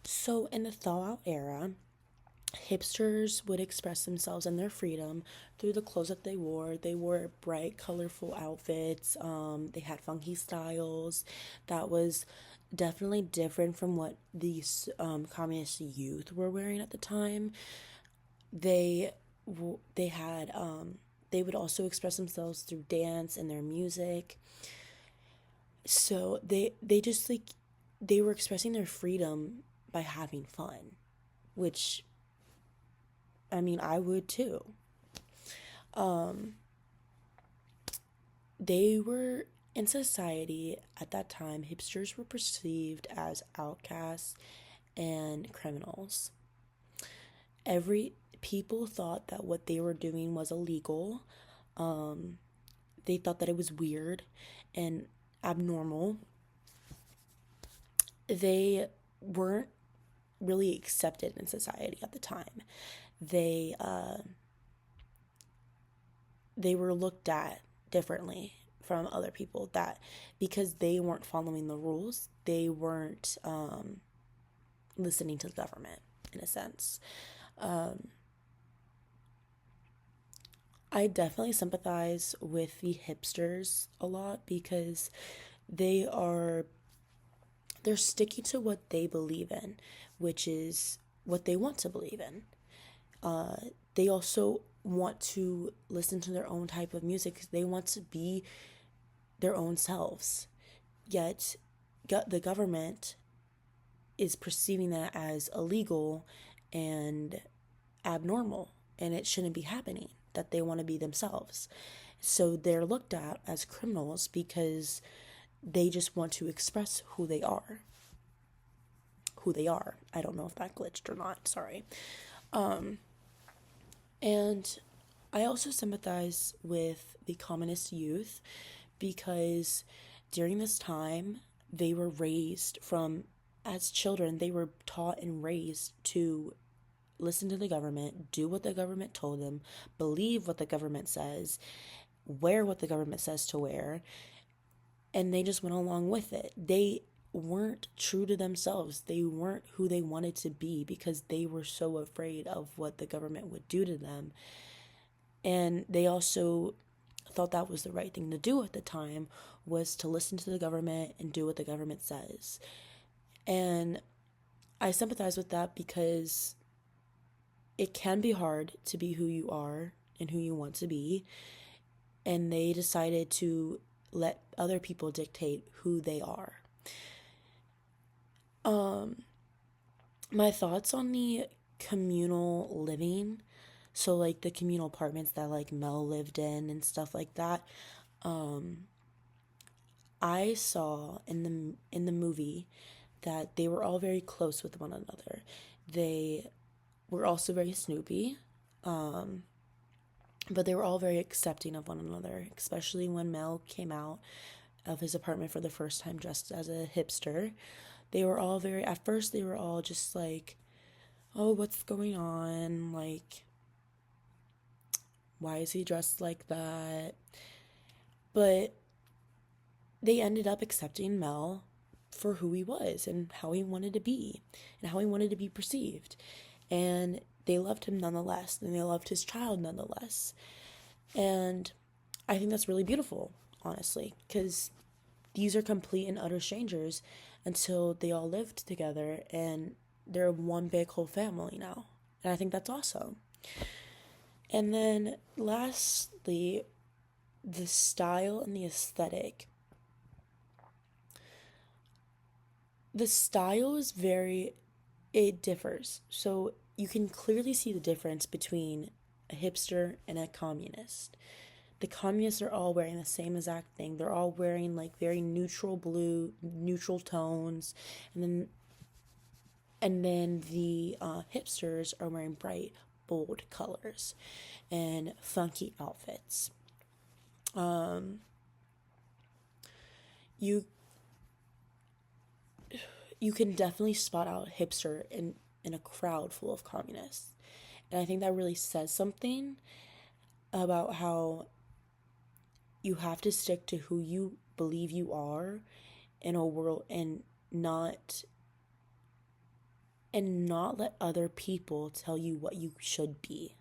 So, in the thaw-out era, hipsters would express themselves and their freedom through the clothes that they wore. They wore bright, colorful outfits. They had funky styles that was definitely different from what these communist youth were wearing at the time. They they had they would also express themselves through dance and their music. So they just like they were expressing their freedom by having fun, which I mean, I would too. They were in society at that time, hipsters were perceived as outcasts and criminals. Every people thought that what they were doing was illegal. They thought that it was weird and abnormal. They weren't really accepted in society at the time. They uh, they were looked at differently from other people that because they weren't following the rules, they weren't listening to the government in a sense. I definitely sympathize with the hipsters a lot because they are they're sticking to what they believe in, which is what they want to believe in. They also want to listen to their own type of music because they want to be their own selves. Yet, the government is perceiving that as illegal and abnormal, and it shouldn't be happening, that they want to be themselves. So they're looked at as criminals because they just want to express who they are. Who they are. I don't know if that glitched or not, sorry. And I also sympathize with the communist youth because during this time, they were raised from, as children, they were taught and raised to listen to the government, do what the government told them, believe what the government says, wear what the government says to wear, and they just went along with it. They weren't true to themselves. They weren't who they wanted to be because they were so afraid of what the government would do to them. And they also thought that was the right thing to do at the time, was to listen to the government and do what the government says. And I sympathize with that because it can be hard to be who you are and who you want to be. And they decided to let other people dictate who they are. My thoughts on the communal living, so like the communal apartments that like Mel lived in and stuff like that. I saw in the movie that they were all very close with one another. They were also very snoopy, but they were all very accepting of one another, especially when Mel came out of his apartment for the first time dressed as a hipster. They were all very, at first, they were all just like, oh, what's going on? Like, why is he dressed like that? But they ended up accepting Mel for who he was and how he wanted to be and how he wanted to be perceived. And they loved him nonetheless, and they loved his child nonetheless. And I think that's really beautiful, honestly, because these are complete and utter strangers until they all lived together and they're one big whole family now. And I think that's awesome. And then lastly, the style and the aesthetic. The style is it differs. So you can clearly see the difference between a hipster and a communist. The communists are all wearing the same exact thing. They're all wearing like very neutral blue, neutral tones, and then the hipsters are wearing bright, bold colors and funky outfits. You you can definitely spot out a hipster in a crowd full of communists, and I think that really says something about how you have to stick to who you believe you are in a world and not and not let other people tell you what you should be.